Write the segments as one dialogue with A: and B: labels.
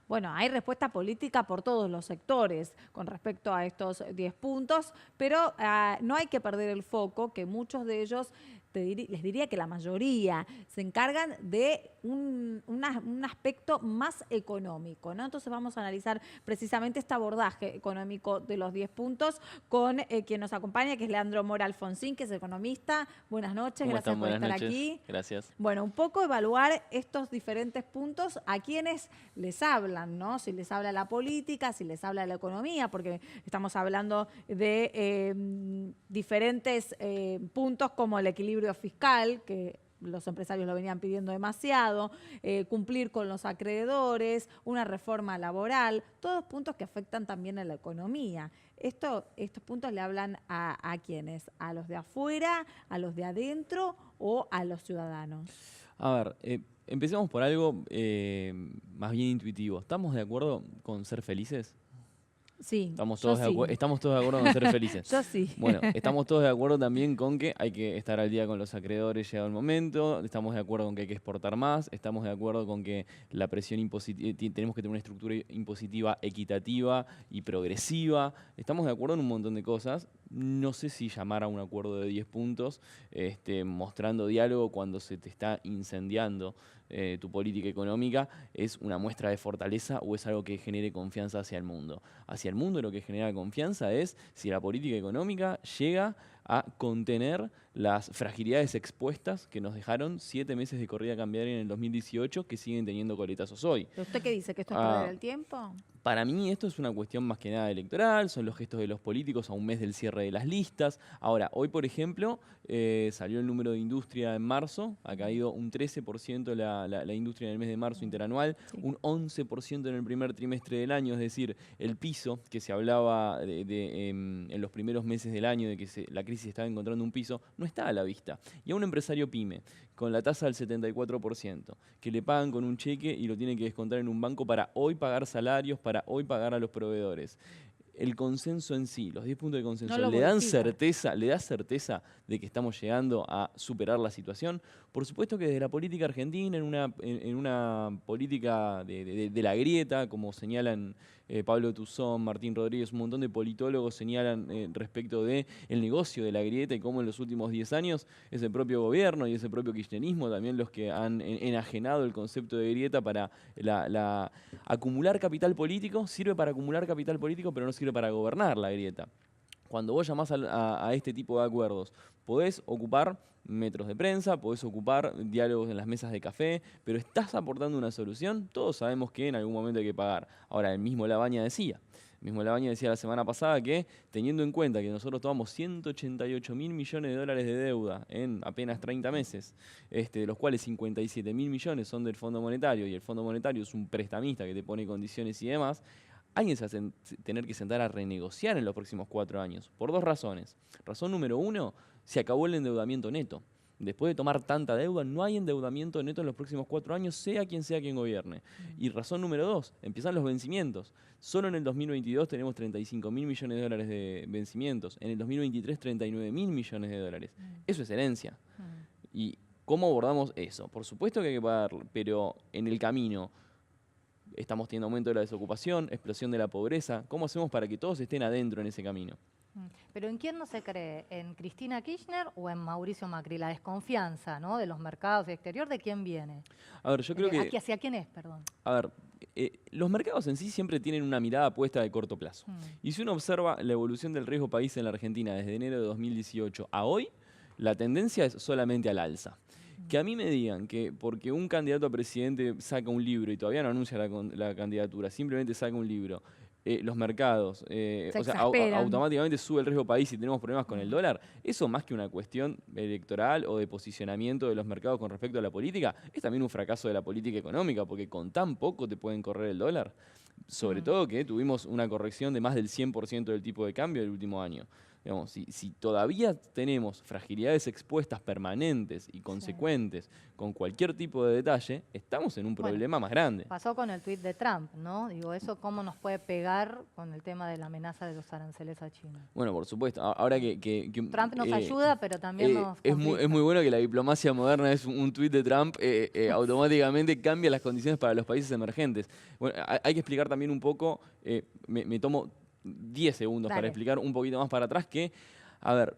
A: Bueno, hay respuesta política por todos los sectores con respecto a estos 10 puntos, pero no hay que perder el foco, que muchos de ellos, les diría que la mayoría, se encargan de un aspecto más económico, ¿no? Entonces vamos a analizar precisamente este abordaje económico de los 10 puntos con quien nos acompaña, que es Leandro Mora Alfonsín, que es economista. Buenas noches,
B: ¿Cómo
A: gracias
B: están?
A: por
B: Buenas
A: estar
B: noches.
A: aquí.
B: Gracias.
A: Bueno, un poco evaluar estos diferentes puntos a quienes les hablan, ¿no? Si les habla la política, si les habla la economía, porque estamos hablando de diferentes puntos como el equilibrio fiscal, que los empresarios lo venían pidiendo demasiado, cumplir con los acreedores, una reforma laboral, todos puntos que afectan también a la economía. Estos puntos le hablan a quiénes, a los de afuera, a los de adentro o a los ciudadanos.
B: A ver, empecemos por algo más bien intuitivo. ¿Estamos de acuerdo con ser felices?
A: Sí, yo sí.
B: Estamos todos de acuerdo con ser felices.
A: Yo sí.
B: Bueno, estamos todos de acuerdo también con que hay que estar al día con los acreedores llegado el momento, estamos de acuerdo con que hay que exportar más, estamos de acuerdo con que la presión impositiva, tenemos que tener una estructura impositiva equitativa y progresiva, estamos de acuerdo en un montón de cosas. No sé si llamar a un acuerdo de 10 puntos, mostrando diálogo cuando se te está incendiando tu política económica, es una muestra de fortaleza o es algo que genere confianza hacia el mundo. Hacia el mundo lo que genera confianza es si la política económica llega a contener las fragilidades expuestas que nos dejaron 7 meses de corrida cambiaria en el 2018 que siguen teniendo coletazos hoy.
A: ¿Pero usted qué dice? ¿Que esto es perder el tiempo?
B: Para mí esto es una cuestión más que nada electoral, son los gestos de los políticos a un mes del cierre de las listas. Ahora, hoy por ejemplo, salió el número de industria en marzo, ha caído un 13% la industria en el mes de marzo interanual,
A: Sí.
B: un 11% en el primer trimestre del año, es decir, el piso que se hablaba en los primeros meses del año de que la crisis estaba encontrando un piso, no está a la vista. Y a un empresario pyme, con la tasa del 74%, que le pagan con un cheque y lo tiene que descontar en un banco para hoy pagar salarios, para hoy pagar a los proveedores. El consenso en sí, los 10 puntos de consenso,
A: No lo
B: ¿le dan
A: modifica.
B: le da certeza de que estamos llegando a superar la situación? Por supuesto que desde la política argentina, en una política de la grieta, como señalan Pablo Tuzón, Martín Rodríguez, un montón de politólogos señalan respecto del negocio de la grieta y cómo en los últimos 10 años es el propio gobierno y ese propio kirchnerismo también los que han enajenado el concepto de grieta para acumular capital político, sirve para acumular capital político, pero no sirve para gobernar la grieta. Cuando vos llamás a este tipo de acuerdos, podés ocupar metros de prensa, podés ocupar diálogos en las mesas de café, pero estás aportando una solución, todos sabemos que en algún momento hay que pagar. Ahora, el mismo Labaña decía la semana pasada que, teniendo en cuenta que nosotros tomamos 188 mil millones de dólares de deuda en apenas 30 meses, de los cuales 57 mil millones son del Fondo Monetario, y el Fondo Monetario es un prestamista que te pone condiciones y demás, alguien se va a tener que sentar a renegociar en los próximos 4 años, por 2 razones. Razón número 1, se acabó el endeudamiento neto. Después de tomar tanta deuda, no hay endeudamiento neto en los próximos 4 años, sea quien gobierne. Y razón número 2, empiezan los vencimientos. Solo en el 2022 tenemos 35 mil millones de dólares de vencimientos. En el 2023, 39 mil millones de dólares. Eso es herencia. ¿Y cómo abordamos eso? Por supuesto que hay que pagar, pero en el camino estamos teniendo aumento de la desocupación, explosión de la pobreza. ¿Cómo hacemos para que todos estén adentro en ese camino?
C: Pero ¿en quién no se cree? ¿En Cristina Kirchner o en Mauricio Macri? La desconfianza, ¿no?, de los mercados exterior, ¿de quién viene?
B: A ver, yo creo que...
C: ¿Hacia quién es, perdón?
B: A ver, los mercados en sí siempre tienen una mirada puesta de corto plazo. Y si uno observa la evolución del riesgo país en la Argentina desde enero de 2018 a hoy, la tendencia es solamente al alza. Que a mí me digan que porque un candidato a presidente saca un libro y todavía no anuncia la candidatura, simplemente saca un libro, los mercados, automáticamente sube el riesgo país y tenemos problemas con el dólar, eso más que una cuestión electoral o de posicionamiento de los mercados con respecto a la política, es también un fracaso de la política económica, porque con tan poco te pueden correr el dólar. Sobre todo que tuvimos una corrección de más del 100% del tipo de cambio el último año. Digamos, si todavía tenemos fragilidades expuestas permanentes y consecuentes con cualquier tipo de detalle, estamos en un problema más grande.
C: Pasó con el tuit de Trump, ¿no? Digo, ¿eso cómo nos puede pegar con el tema de la amenaza de los aranceles a China?
B: Bueno, por supuesto. Ahora
C: Trump nos ayuda, pero también nos complica.
B: es muy bueno que la diplomacia moderna es un tuit de Trump, automáticamente cambia las condiciones para los países emergentes. Bueno, hay que explicar también un poco, me tomo 10 segundos para explicar un poquito más para atrás que, a ver,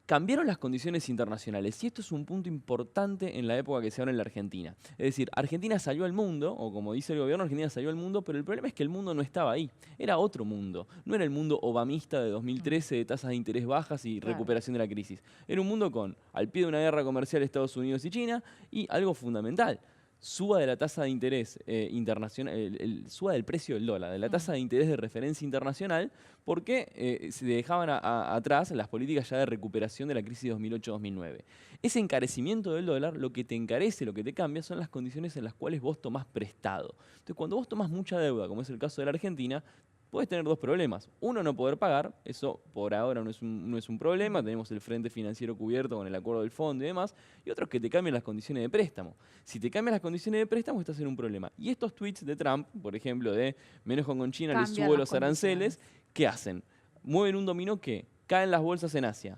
B: cambiaron las condiciones internacionales y esto es un punto importante en la época que se habla en la Argentina. Es decir, Argentina salió al mundo, o como dice el gobierno, Argentina salió al mundo, pero el problema es que el mundo no estaba ahí. Era otro mundo. No era el mundo obamista de 2013 de tasas de interés bajas y recuperación de la crisis. Era un mundo con, al pie de una guerra comercial, Estados Unidos y China, y algo fundamental: suba de la tasa de interés internacional, suba del precio del dólar, de la tasa de interés de referencia internacional, porque se dejaban atrás las políticas ya de recuperación de la crisis de 2008-2009. Ese encarecimiento del dólar, lo que te encarece, lo que te cambia, son las condiciones en las cuales vos tomás prestado. Entonces, cuando vos tomás mucha deuda, como es el caso de la Argentina, puedes tener dos problemas. Uno, no poder pagar. Eso por ahora no es un problema. Tenemos el frente financiero cubierto con el acuerdo del fondo y demás. Y otro es que te cambian las condiciones de préstamo. Si te cambian las condiciones de préstamo, estás en un problema. Y estos tweets de Trump, por ejemplo, de me enojo con China, les subo los aranceles, ¿qué hacen? Mueven un dominó que caen las bolsas en Asia.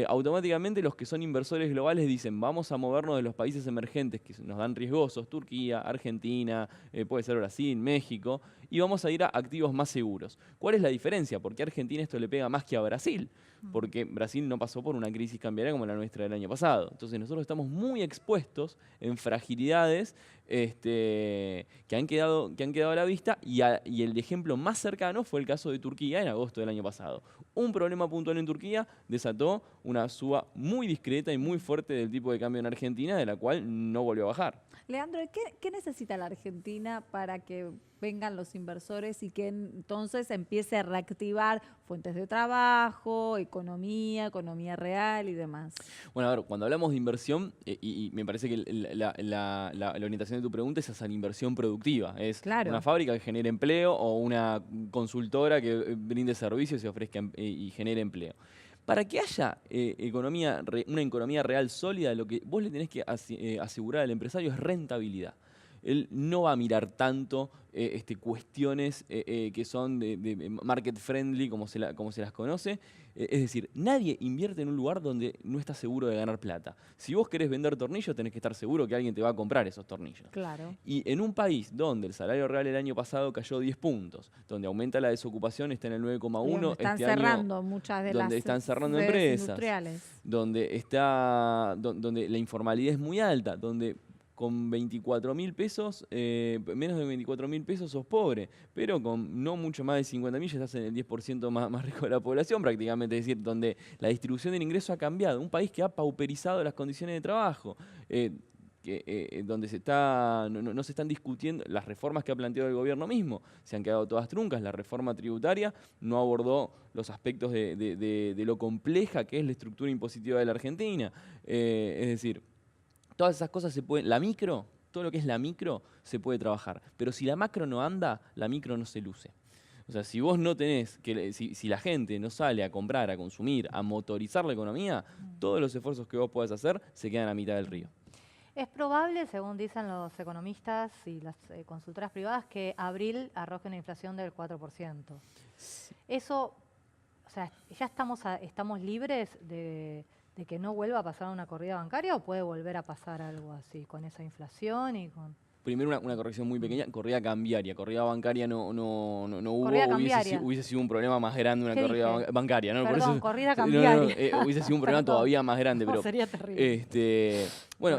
B: Automáticamente los que son inversores globales dicen vamos a movernos de los países emergentes que nos dan riesgosos, Turquía, Argentina, puede ser Brasil, México, y vamos a ir a activos más seguros. ¿Cuál es la diferencia? ¿Por qué a Argentina esto le pega más que a Brasil? Porque Brasil no pasó por una crisis cambiaria como la nuestra del año pasado. Entonces nosotros estamos muy expuestos en fragilidades que han quedado a la vista, y el ejemplo más cercano fue el caso de Turquía en agosto del año pasado. Un problema puntual en Turquía desató una suba muy discreta y muy fuerte del tipo de cambio en Argentina, de la cual no volvió a bajar.
A: Leandro, ¿qué necesita la Argentina para que vengan los inversores y que entonces empiece a reactivar fuentes de trabajo, economía real y demás?
B: Bueno, a ver, cuando hablamos de inversión, y me parece que la orientación de tu pregunta es hacia la inversión productiva. Es una fábrica que genere empleo o una consultora que brinde servicios y ofrezca y genere empleo. Para que haya una economía real sólida, lo que vos le tenés que asegurar al empresario es rentabilidad. Él no va a mirar tanto cuestiones que son de market friendly, como se las conoce. Es decir, nadie invierte en un lugar donde no está seguro de ganar plata. Si vos querés vender tornillos, tenés que estar seguro que alguien te va a comprar esos tornillos.
A: Claro.
B: Y en un país donde el salario real el año pasado cayó 10 puntos, donde aumenta la desocupación, está en el 9,1,
A: están cerrando muchas de
B: donde están cerrando empresas,
A: industriales,
B: donde la informalidad es muy alta, donde con 24.000 pesos, menos de 24.000 pesos sos pobre, pero con no mucho más de 50.000 ya estás en el 10% más rico de la población prácticamente, es decir, donde la distribución del ingreso ha cambiado, un país que ha pauperizado las condiciones de trabajo, donde no se están discutiendo las reformas que ha planteado el gobierno mismo, se han quedado todas truncas. La reforma tributaria no abordó los aspectos de lo compleja que es la estructura impositiva de la Argentina, es decir, todas esas cosas se pueden, todo lo que es la micro se puede trabajar, pero si la macro no anda, la micro no se luce. O sea, si vos no tenés, si la gente no sale a comprar, a consumir, a motorizar la economía, todos los esfuerzos que vos podés hacer se quedan a mitad del río.
C: Es probable, según dicen los economistas y las consultoras privadas, que abril arroje una inflación del 4%. Sí. Eso, o sea, ¿ya estamos libres de que no vuelva a pasar una corrida bancaria o puede volver a pasar algo así con esa inflación y con...?
B: Primero una corrección muy pequeña, corrida cambiaria, corrida bancaria no hubo, hubiese sido un problema más grande una corrida bancaria, ¿no?
C: Perdón,
B: por eso,
C: corrida cambiaria.
B: Hubiese sido un problema todavía más grande, pero
C: sería terrible.
B: bueno,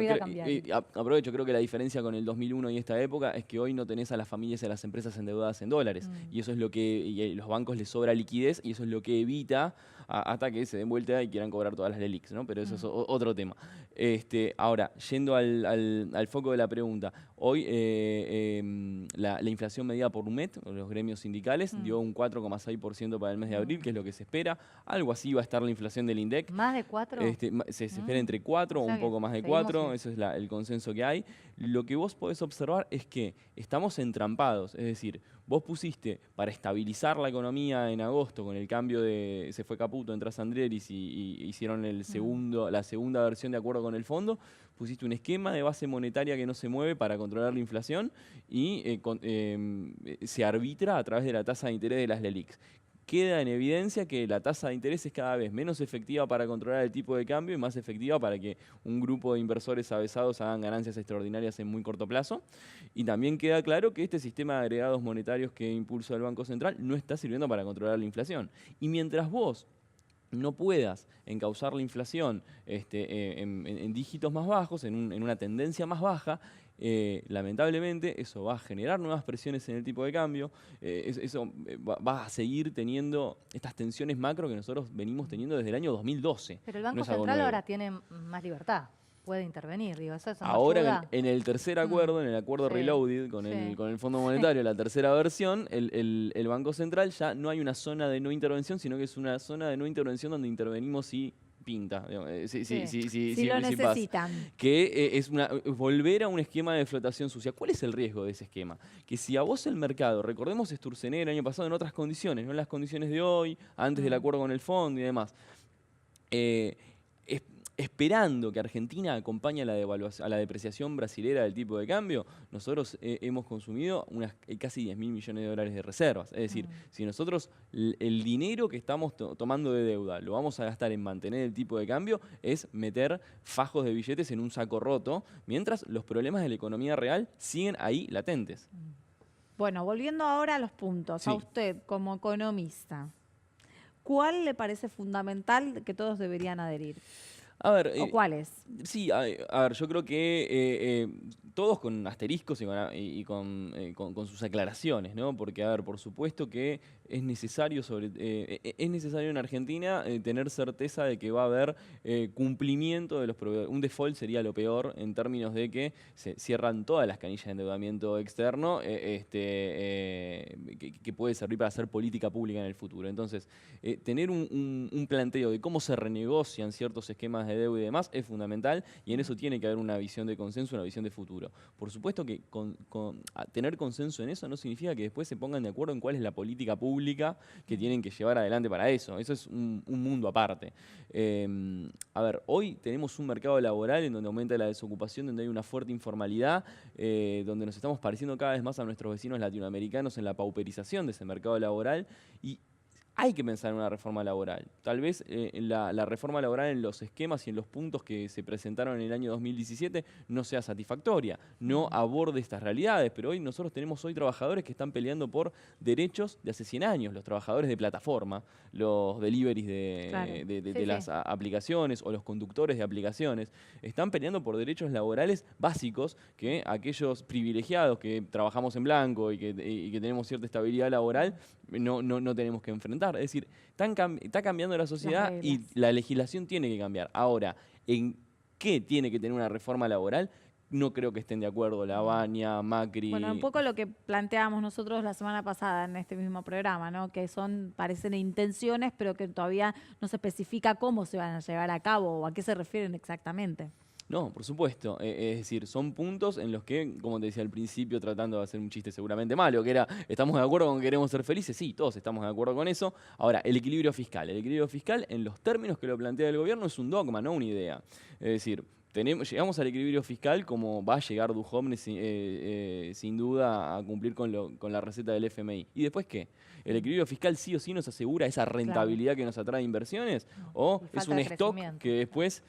B: aprovecho, creo que la diferencia con el 2001 y esta época es que hoy no tenés a las familias y a las empresas endeudadas en dólares, y eso es lo que y los bancos les sobra liquidez y eso es lo que evita hasta que se den vuelta y quieran cobrar todas las LELIQs, ¿no? Pero eso es otro tema. Ahora, yendo al foco de la pregunta, hoy la inflación medida por UMET, los gremios sindicales, dio un 4,6% para el mes de abril, que es lo que se espera. Algo así va a estar la inflación del INDEC.
C: ¿Más de 4?
B: Se espera entre 4 o un poco más de 4. 4,
C: sí.
B: eso es el consenso que hay. Lo que vos podés observar es que estamos entrampados, es decir, vos pusiste para estabilizar la economía en agosto con el cambio se fue Caputo, entra Sandrieris y hicieron la segunda versión de acuerdo con el fondo, pusiste un esquema de base monetaria que no se mueve para controlar la inflación y se arbitra a través de la tasa de interés de las LELIQs. Queda en evidencia que la tasa de interés es cada vez menos efectiva para controlar el tipo de cambio y más efectiva para que un grupo de inversores avesados hagan ganancias extraordinarias en muy corto plazo. Y también queda claro que este sistema de agregados monetarios que impulsó el Banco Central no está sirviendo para controlar la inflación. Y mientras vos no puedas encauzar la inflación en dígitos más bajos, en una tendencia más baja, lamentablemente eso va a generar nuevas presiones en el tipo de cambio, eso va a seguir teniendo estas tensiones macro que nosotros venimos teniendo desde el año 2012.
C: Pero el
B: No
C: Banco
B: es algo
C: Central
B: nuevo.
C: ahora tiene más libertad, puede intervenir, digo, eso no
B: Ahora
C: ayuda.
B: en el tercer acuerdo, en el acuerdo
C: Sí,
B: Reloaded con
C: sí.
B: el Fondo Monetario, la tercera versión, el Banco Central ya no hay una zona de no intervención, sino que es una zona de no intervención donde intervenimos si pinta, digamos,
C: Sí.
A: Si lo
B: pasa.
A: necesitan.
B: Que es volver a un esquema de flotación sucia. ¿Cuál es el riesgo de ese esquema? Que si a vos el mercado, recordemos Sturzenegger el año pasado en otras condiciones, no en las condiciones de hoy, antes del acuerdo con el fondo y demás, esperando que Argentina acompañe a la depreciación brasilera del tipo de cambio, nosotros hemos consumido casi 10.000 millones de dólares de reservas. Es decir, si nosotros el dinero que estamos tomando de deuda lo vamos a gastar en mantener el tipo de cambio, es meter fajos de billetes en un saco roto, mientras los problemas de la economía real siguen ahí latentes.
A: Bueno, volviendo ahora a los puntos, a
B: Sí.
A: usted como economista, ¿cuál le parece fundamental que todos deberían adherir?
B: A ver,
A: ¿O cuáles?
B: sí, a ver, yo creo que todos con asteriscos con sus aclaraciones, ¿no? Porque, a ver, por supuesto que es necesario es necesario en Argentina tener certeza de que va a haber cumplimiento de los proveedores. Un default sería lo peor en términos de que se cierran todas las canillas de endeudamiento externo que puede servir para hacer política pública en el futuro. Entonces, tener un planteo de cómo se renegocian ciertos esquemas de deuda y demás es fundamental, y en eso tiene que haber una visión de consenso, una visión de futuro. Por supuesto que tener consenso en eso no significa que después se pongan de acuerdo en cuál es la política pública que tienen que llevar adelante para eso. Eso es un mundo aparte. A ver, hoy tenemos un mercado laboral en donde aumenta la desocupación, donde hay una fuerte informalidad, donde nos estamos pareciendo cada vez más a nuestros vecinos latinoamericanos en la pauperización de ese mercado laboral, y hay que pensar en una reforma laboral. Tal vez la reforma laboral en los esquemas y en los puntos que se presentaron en el año 2017 no sea satisfactoria, no aborde estas realidades, pero nosotros tenemos trabajadores que están peleando por derechos de hace 100 años, los trabajadores de plataforma, los deliveries de las aplicaciones o los conductores de aplicaciones, están peleando por derechos laborales básicos que aquellos privilegiados que trabajamos en blanco y que tenemos cierta estabilidad laboral no tenemos que enfrentar. Es decir, está cambiando la sociedad y la legislación tiene que cambiar. Ahora, ¿en qué tiene que tener una reforma laboral? No creo que estén de acuerdo Lavagna, Macri.
A: Bueno, un poco lo que planteábamos nosotros la semana pasada en este mismo programa, ¿no? Que parecen intenciones, pero que todavía no se especifica cómo se van a llevar a cabo o a qué se refieren exactamente.
B: No, por supuesto. Es decir, son puntos en los que, como te decía al principio, tratando de hacer un chiste seguramente malo, que era, ¿estamos de acuerdo con que queremos ser felices? Sí, todos estamos de acuerdo con eso. Ahora, el equilibrio fiscal. El equilibrio fiscal, en los términos que lo plantea el gobierno, es un dogma, no una idea. Es decir, llegamos al equilibrio fiscal como va a llegar Duhovne sin duda a cumplir con la receta del FMI. ¿Y después qué? ¿El equilibrio fiscal sí o sí nos asegura esa rentabilidad que nos atrae inversiones? ¿O es un stock que después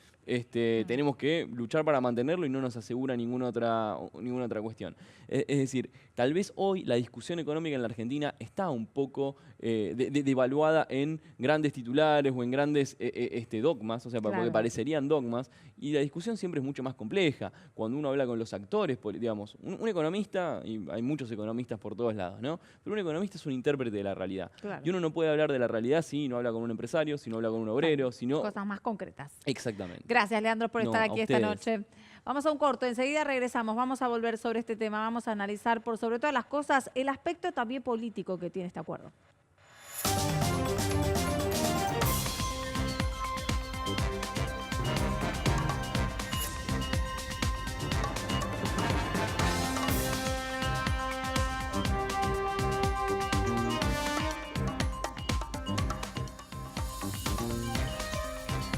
B: tenemos que luchar para mantenerlo y no nos asegura ninguna otra cuestión? Es decir, tal vez hoy la discusión económica en la Argentina está un poco devaluada en grandes titulares o en grandes dogmas, o sea, porque parecerían dogmas, y la discusión siempre es mucho más compleja. Cuando uno habla con los actores, digamos, un economista, y hay muchos economistas por todos lados, ¿no? Pero un economista es un intérprete de la realidad.
A: Claro.
B: Y uno no puede hablar de la realidad si no habla con un empresario, si no habla con un obrero, si no...
A: Cosas más concretas.
B: Exactamente.
A: Gracias, Leandro, por estar aquí esta
B: ustedes.
A: noche. Vamos a un corto, enseguida regresamos, vamos a volver sobre este tema, vamos a analizar por sobre todas las cosas el aspecto también político que tiene este acuerdo.